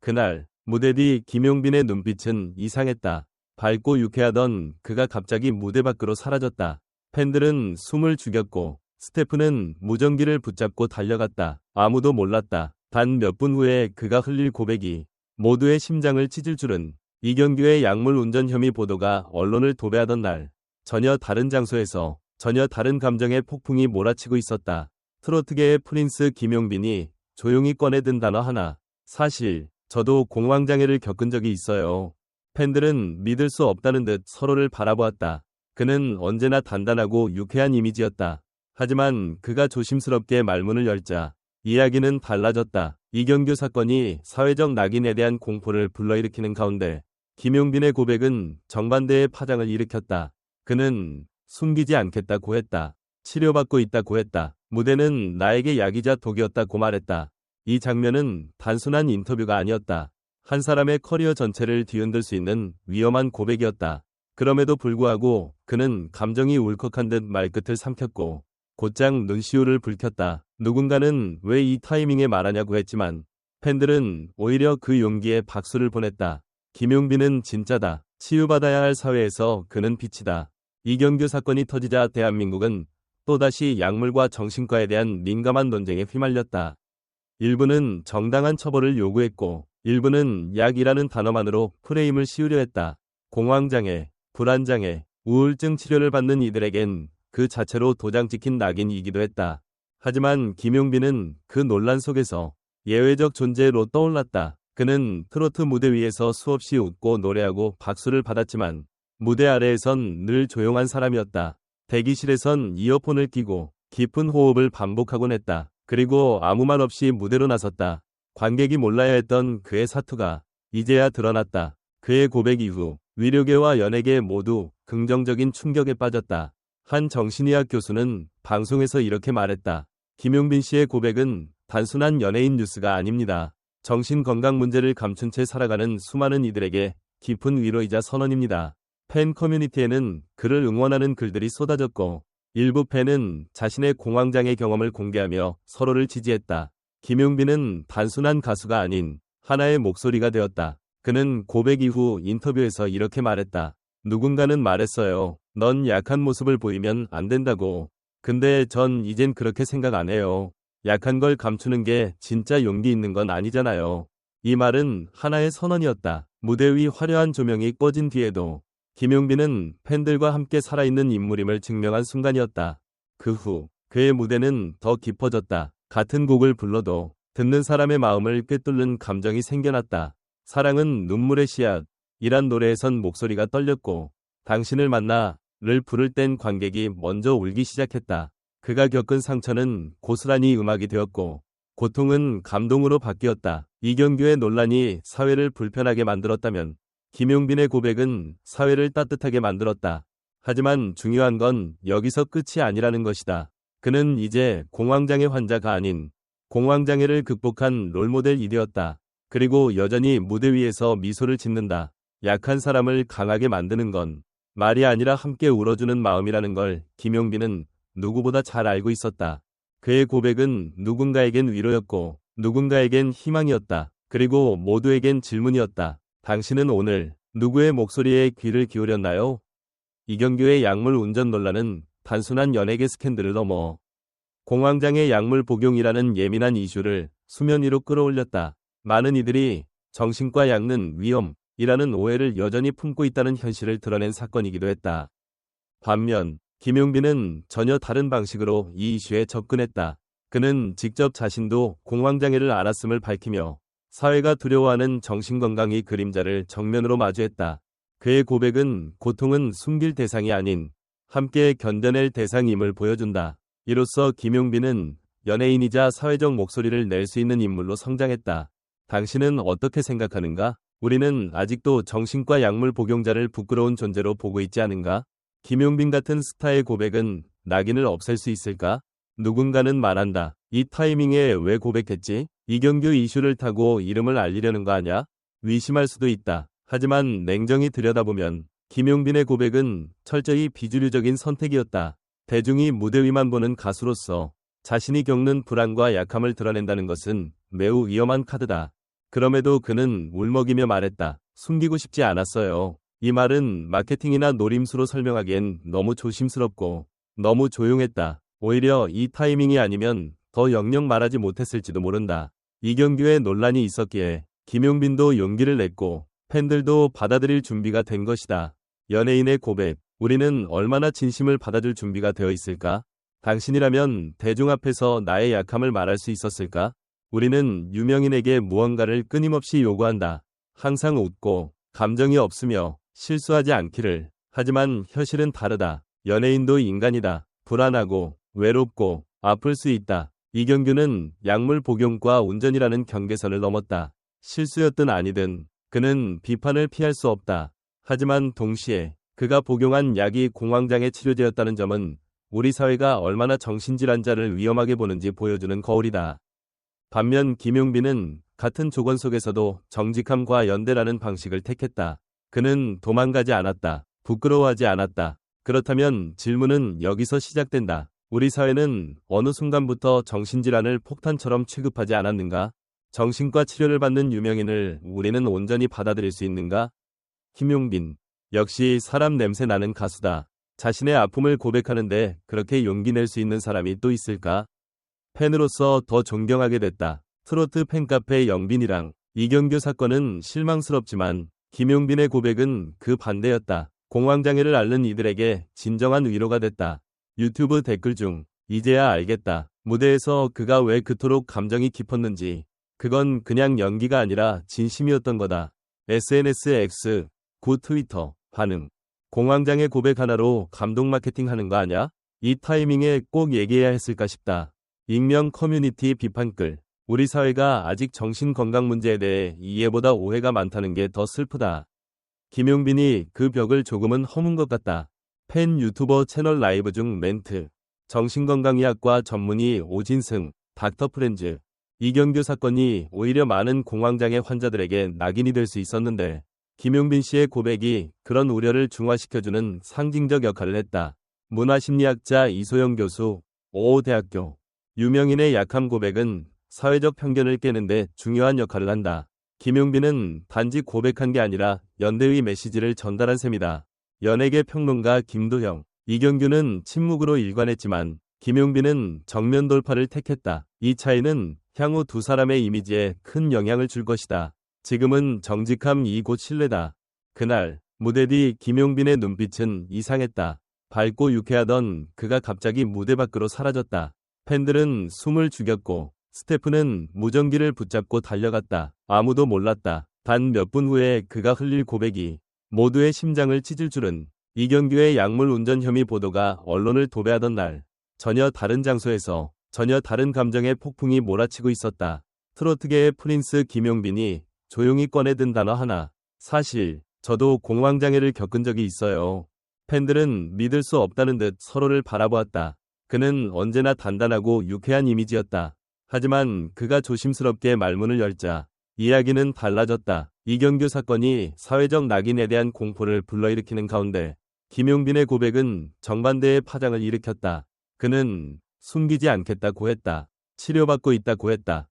그날 무대 뒤 김용빈의 눈빛은 이상했다. 밝고 유쾌하던 그가 갑자기 무대 밖으로 사라졌다. 팬들은 숨을 죽였고 스태프는 무전기를 붙잡고 달려갔다. 아무도 몰랐다. 단 몇 분 후에 그가 흘릴 고백이 모두의 심장을 찢을 줄은. 이경규의 약물 운전 혐의 보도가 언론을 도배하던 날, 전혀 다른 장소에서 전혀 다른 감정의 폭풍이 몰아치고 있었다. 트로트계의 프린스 김용빈이 조용히 꺼내든 단어 하나. 사실 저도 공황장애를 겪은 적이 있어요. 팬들은 믿을 수 없다는 듯 서로를 바라보았다. 그는 언제나 단단하고 유쾌한 이미지였다. 하지만 그가 조심스럽게 말문을 열자 이야기는 달라졌다. 이경규 사건이 사회적 낙인에 대한 공포를 불러일으키는 가운데 김용빈의 고백은 정반대의 파장을 일으켰다. 그는 숨기지 않겠다고 했다. 치료받고 있다고 했다. 무대는 나에게 약이자 독이었다고 말했다. 이 장면은 단순한 인터뷰가 아니었다. 한 사람의 커리어 전체를 뒤흔들 수 있는 위험한 고백이었다. 그럼에도 불구하고 그는 감정이 울컥한 듯 말끝을 삼켰고 곧장 눈시울을 붉혔다. 누군가는 왜 이 타이밍에 말하냐고 했지만 팬들은 오히려 그 용기에 박수를 보냈다. 김용빈은 진짜다. 치유받아야 할 사회에서 그는 빛이다. 이경규 사건이 터지자 대한민국은 또다시 약물과 정신과에 대한 민감한 논쟁에 휘말렸다. 일부는 정당한 처벌을 요구했고 일부는 약이라는 단어만으로 프레임을 씌우려 했다. 공황장애, 불안장애, 우울증 치료를 받는 이들에겐 그 자체로 도장 찍힌 낙인이기도 했다. 하지만 김용빈은 그 논란 속에서 예외적 존재로 떠올랐다. 그는 트로트 무대 위에서 수없이 웃고 노래하고 박수를 받았지만 무대 아래에선 늘 조용한 사람이었다. 대기실에선 이어폰을 끼고 깊은 호흡을 반복하곤 했다. 그리고 아무 말 없이 무대로 나섰다. 관객이 몰라야 했던 그의 사투가 이제야 드러났다. 그의 고백 이후 위료계와 연예계 모두 긍정적인 충격에 빠졌다. 한 정신의학 교수는 방송에서 이렇게 말했다. 김용빈 씨의 고백은 단순한 연예인 뉴스가 아닙니다. 정신건강 문제를 감춘 채 살아가는 수많은 이들에게 깊은 위로이자 선언입니다. 팬 커뮤니티에는 그를 응원하는 글들이 쏟아졌고 일부 팬은 자신의 공황장애 경험을 공개하며 서로를 지지했다. 김용빈은 단순한 가수가 아닌 하나의 목소리가 되었다. 그는 고백 이후 인터뷰에서 이렇게 말했다. 누군가는 말했어요. 넌 약한 모습을 보이면 안 된다고. 근데 전 이젠 그렇게 생각 안 해요. 약한 걸 감추는 게 진짜 용기 있는 건 아니잖아요. 이 말은 하나의 선언이었다. 무대 위 화려한 조명이 꺼진 뒤에도 김용빈은 팬들과 함께 살아있는 인물임을 증명한 순간이었다. 그 후 그의 무대는 더 깊어졌다. 같은 곡을 불러도 듣는 사람의 마음을 꿰뚫는 감정이 생겨났다. 사랑은 눈물의 씨앗. 이란 노래에선 목소리가 떨렸고 당신을 만나를 부를 땐 관객이 먼저 울기 시작했다. 그가 겪은 상처는 고스란히 음악이 되었고 고통은 감동으로 바뀌었다. 이경규의 논란이 사회를 불편하게 만들었다면 김용빈의 고백은 사회를 따뜻하게 만들었다. 하지만 중요한 건 여기서 끝이 아니라는 것이다. 그는 이제 공황장애 환자가 아닌 공황장애를 극복한 롤모델이 되었다. 그리고 여전히 무대 위에서 미소를 짓는다. 약한 사람을 강하게 만드는 건 말이 아니라 함께 울어주는 마음이라는 걸 김용빈은 누구보다 잘 알고 있었다. 그의 고백은 누군가에겐 위로였고 누군가에겐 희망이었다. 그리고 모두에겐 질문이었다. 당신은 오늘 누구의 목소리에 귀를 기울였나요? 이경규의 약물 운전 논란은 단순한 연예계 스캔들을 넘어 공황장애 약물 복용이라는 예민한 이슈를 수면 위로 끌어올렸다. 많은 이들이 정신과 약는 위험이라는 오해를 여전히 품고 있다는 현실을 드러낸 사건이기도 했다. 반면 김용빈은 전혀 다른 방식으로 이 이슈에 접근했다. 그는 직접 자신도 공황장애를 앓았음을 밝히며 사회가 두려워하는 정신건강의 그림자를 정면으로 마주했다. 그의 고백은 고통은 숨길 대상이 아닌 함께 견뎌낼 대상임을 보여준다. 이로써 김용빈은 연예인이자 사회적 목소리를 낼 수 있는 인물로 성장했다. 당신은 어떻게 생각하는가? 우리는 아직도 정신과 약물 복용자를 부끄러운 존재로 보고 있지 않은가? 김용빈 같은 스타의 고백은 낙인을 없앨 수 있을까? 누군가는 말한다. 이 타이밍에 왜 고백했지? 이경규 이슈를 타고 이름을 알리려는 거 아냐? 의심할 수도 있다. 하지만 냉정히 들여다보면 김용빈의 고백은 철저히 비주류적인 선택이었다. 대중이 무대 위만 보는 가수로서 자신이 겪는 불안과 약함을 드러낸다는 것은 매우 위험한 카드다. 그럼에도 그는 울먹이며 말했다. 숨기고 싶지 않았어요. 이 말은 마케팅이나 노림수로 설명하기엔 너무 조심스럽고 너무 조용했다. 오히려 이 타이밍이 아니면 더 영영 말하지 못했을지도 모른다. 이경규의 논란이 있었기에 김용빈도 용기를 냈고 팬들도 받아들일 준비가 된 것이다. 연예인의 고백, 우리는 얼마나 진심을 받아줄 준비가 되어 있을까? 당신이라면 대중 앞에서 나의 약함을 말할 수 있었을까? 우리는 유명인에게 무언가를 끊임없이 요구한다. 항상 웃고 감정이 없으며 실수하지 않기를. 하지만 현실은 다르다. 연예인도 인간이다. 불안하고 외롭고 아플 수 있다. 이경규는 약물 복용과 운전이라는 경계선을 넘었다. 실수였든 아니든 그는 비판을 피할 수 없다. 하지만 동시에 그가 복용한 약이 공황장애 치료제였다는 점은 우리 사회가 얼마나 정신질환자를 위험하게 보는지 보여주는 거울이다. 반면 김용빈은 같은 조건 속에서도 정직함과 연대라는 방식을 택했다. 그는 도망가지 않았다. 부끄러워하지 않았다. 그렇다면 질문은 여기서 시작된다. 우리 사회는 어느 순간부터 정신질환을 폭탄처럼 취급하지 않았는가? 정신과 치료를 받는 유명인을 우리는 온전히 받아들일 수 있는가? 김용빈, 역시 사람 냄새 나는 가수다. 자신의 아픔을 고백하는데 그렇게 용기 낼 수 있는 사람이 또 있을까? 팬으로서 더 존경하게 됐다. 트로트 팬카페 영빈이랑 이경규 사건은 실망스럽지만 김용빈의 고백은 그 반대였다. 공황장애를 앓는 이들에게 진정한 위로가 됐다. 유튜브 댓글 중 이제야 알겠다. 무대에서 그가 왜 그토록 감정이 깊었는지. 그건 그냥 연기가 아니라 진심이었던 거다. SNS X, 구 트위터, 반응. 공황장애 고백 하나로 감동 마케팅 하는 거 아냐? 이 타이밍에 꼭 얘기해야 했을까 싶다. 익명 커뮤니티 비판글. 우리 사회가 아직 정신건강 문제에 대해 이해보다 오해가 많다는 게 더 슬프다. 김용빈이 그 벽을 조금은 허문 것 같다. 팬 유튜버 채널 라이브 중 멘트. 정신건강의학과 전문의 오진승, 닥터 프렌즈. 이경규 사건이 오히려 많은 공황장애 환자들에게 낙인이 될 수 있었는데 김용빈 씨의 고백이 그런 우려를 중화시켜주는 상징적 역할을 했다. 문화심리학자 이소영 교수, 오호대학교. 유명인의 약함 고백은 사회적 편견을 깨는데 중요한 역할을 한다. 김용빈은 단지 고백한 게 아니라 연대의 메시지를 전달한 셈이다. 연예계 평론가 김도형, 이경규는 침묵으로 일관했지만 김용빈은 정면 돌파를 택했다. 이 차이는 향후 두 사람의 이미지에 큰 영향을 줄 것이다. 지금은 정직함이 곧 신뢰다. 그날 무대 뒤 김용빈의 눈빛은 이상했다. 밝고 유쾌하던 그가 갑자기 무대 밖으로 사라졌다. 팬들은 숨을 죽였고 스태프는 무전기를 붙잡고 달려갔다. 아무도 몰랐다. 단 몇 분 후에 그가 흘릴 고백이 모두의 심장을 찢을 줄은. 이경규의 약물 운전 혐의 보도가 언론을 도배하던 날, 전혀 다른 장소에서 전혀 다른 감정의 폭풍이 몰아치고 있었다. 트로트계의 프린스 김용빈이 조용히 꺼내든 단어 하나. 사실 저도 공황장애를 겪은 적이 있어요. 팬들은 믿을 수 없다는 듯 서로를 바라보았다. 그는 언제나 단단하고 유쾌한 이미지였다. 하지만 그가 조심스럽게 말문을 열자 이야기는 달라졌다. 이경규 사건이 사회적 낙인에 대한 공포를 불러일으키는 가운데 김용빈의 고백은 정반대의 파장을 일으켰다. 그는 숨기지 않겠다고 했다. 치료받고 있다고 했다.